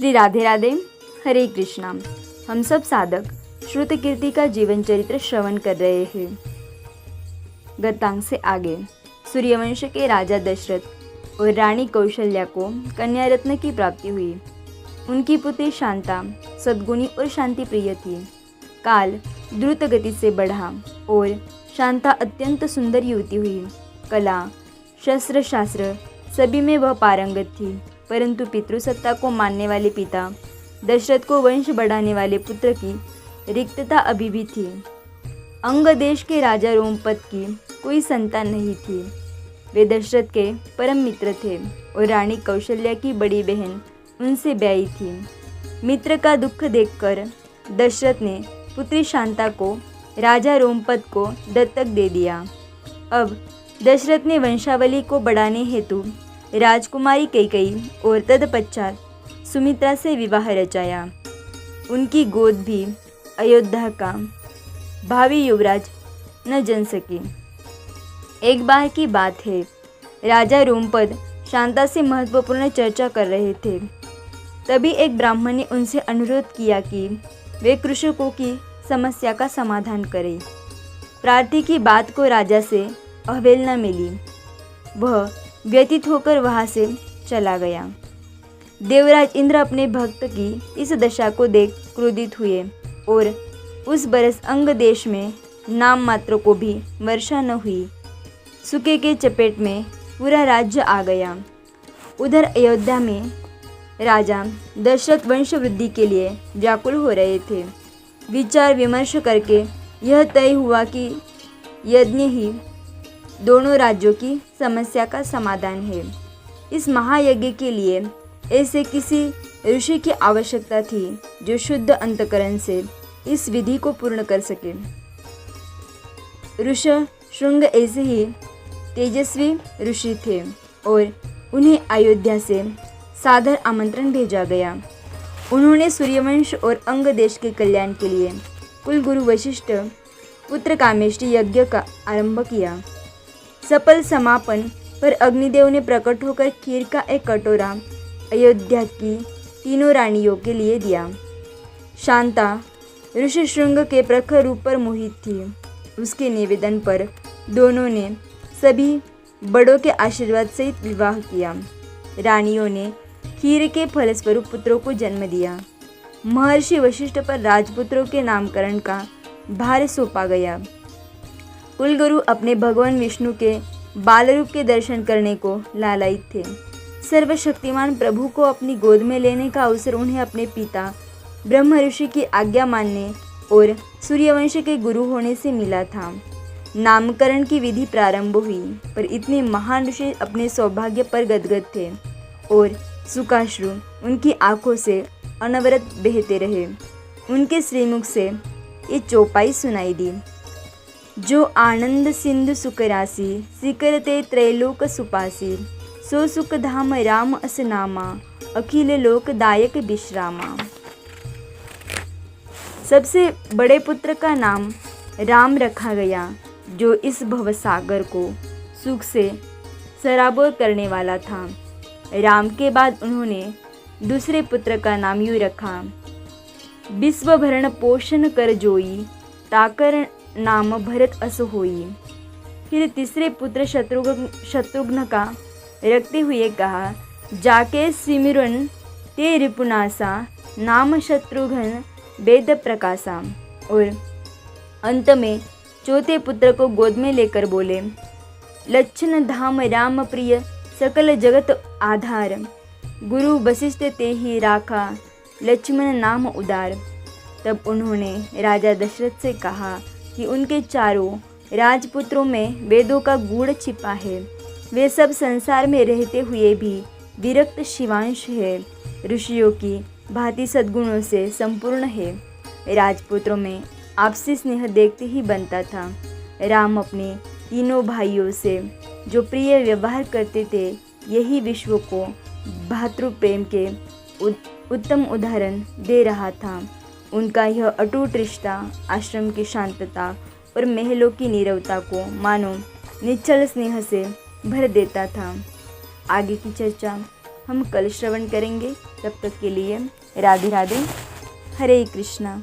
श्री राधे राधे, हरे कृष्णा। हम सब साधक श्रुत कीर्ति का जीवन चरित्र श्रवण कर रहे हैं। गतांक से आगे सूर्यवंश के राजा दशरथ और रानी कौशल्या को कन्या रत्न की प्राप्ति हुई। उनकी पुत्री शांता सद्गुणी और शांति प्रिय थी। काल द्रुत गति से बढ़ा और शांता अत्यंत सुंदर युवती हुई। कला, शस्त्र शास्त्र सभी में वह पारंगत थी, परंतु पितृसत्ता को मानने वाले पिता दशरथ को वंश बढ़ाने वाले पुत्र की रिक्तता अभी भी थी। अंग देश के राजा रोमपद की कोई संतान नहीं थी। वे दशरथ के परम मित्र थे और रानी कौशल्या की बड़ी बहन उनसे ब्याही थी। मित्र का दुख देखकर दशरथ ने पुत्री शांता को राजा रोमपद को दत्तक दे दिया। अब दशरथ ने वंशावली को बढ़ाने हेतु राजकुमारी कैकेयी और तत्पश्चात सुमित्रा से विवाह रचाया। उनकी गोद भी अयोध्या का भावी युवराज न जन सकी। एक बार की बात है, राजा रोमपद शांता से महत्वपूर्ण चर्चा कर रहे थे। तभी एक ब्राह्मण ने उनसे अनुरोध किया कि वे कृषकों की समस्या का समाधान करें। प्रार्थी की बात को राजा से अवहेलना मिली। वह व्यतीत होकर वहाँ से चला गया। देवराज इंद्र अपने भक्त की इस दशा को देख क्रोधित हुए और उस बरस अंग देश में नाम मात्र को भी वर्षा न हुई। सूखे के चपेट में पूरा राज्य आ गया। उधर अयोध्या में राजा दशरथ वंश वृद्धि के लिए व्याकुल हो रहे थे। विचार विमर्श करके यह तय हुआ कि यज्ञ ही दोनों राज्यों की समस्या का समाधान है। इस महायज्ञ के लिए ऐसे किसी ऋषि की आवश्यकता थी जो शुद्ध अंतकरण से इस विधि को पूर्ण कर सके। ऋषशृंग ऐसे ही तेजस्वी ऋषि थे और उन्हें अयोध्या से सादर आमंत्रण भेजा गया। उन्होंने सूर्यवंश और अंग देश के कल्याण के लिए कुलगुरु वशिष्ठ पुत्र कामेष्टि यज्ञ का आरंभ किया। सफल समापन पर अग्निदेव ने प्रकट होकर खीर का एक कटोरा अयोध्या की तीनों रानियों के लिए दिया। शांता ऋषशृंग के प्रखर रूप पर मोहित थी। उसके निवेदन पर दोनों ने सभी बड़ों के आशीर्वाद सहित विवाह किया। रानियों ने खीर के फलस्वरूप पुत्रों को जन्म दिया। महर्षि वशिष्ठ पर राजपुत्रों के नामकरण का भार सौंपा गया। कुलगुरु अपने भगवान विष्णु के बाल रूप के दर्शन करने को लालायित थे। सर्वशक्तिमान प्रभु को अपनी गोद में लेने का अवसर उन्हें अपने पिता ब्रह्म ऋषि की आज्ञा मानने और सूर्यवंश के गुरु होने से मिला था। नामकरण की विधि प्रारंभ हुई, पर इतने महान ऋषि अपने सौभाग्य पर गदगद थे और सुखाश्रु उनकी आंखों से अनवरत बहते रहे। उनके श्रीमुख से ये चौपाई सुनाई दी। जो आनंद सिंधु सुखरासी, शिखर ते त्रैलोक सुपासी, सो सुख धाम राम अस नामा, अखिल लोकदायक विश्रामा। सबसे बड़े पुत्र का नाम राम रखा गया, जो इस भवसागर को सुख से सराबोर करने वाला था। राम के बाद उन्होंने दूसरे पुत्र का नाम यूँ रखा, विश्व भरण पोषण कर जोई, ताकर नाम भरत अस होई। फिर तीसरे पुत्र शत्रुघ्न का रखते हुए कहा, जाके सिमरन ते रिपुनासा, नाम शत्रुघ्न वेद प्रकाशा। और अंत में चौथे पुत्र को गोद में लेकर बोले, लक्षण धाम राम प्रिय, सकल जगत आधार, गुरु वशिष्ठ ते ही राखा, लक्ष्मण नाम उदार। तब उन्होंने राजा दशरथ से कहा कि उनके चारों राजपुत्रों में वेदों का गूढ़ छिपा है। वे सब संसार में रहते हुए भी विरक्त शिवांश है, ऋषियों की भांति सद्गुणों से संपूर्ण है। राजपुत्रों में आपसी स्नेह देखते ही बनता था। राम अपने तीनों भाइयों से जो प्रिय व्यवहार करते थे, यही विश्व को भातृ प्रेम के उत्तम उदाहरण दे रहा था। उनका यह अटूट रिश्ता आश्रम की शांतता और महलों की नीरवता को मानो निश्चल स्नेह से भर देता था। आगे की चर्चा हम कल श्रवण करेंगे। तब तक के लिए राधे राधे, हरे कृष्णा।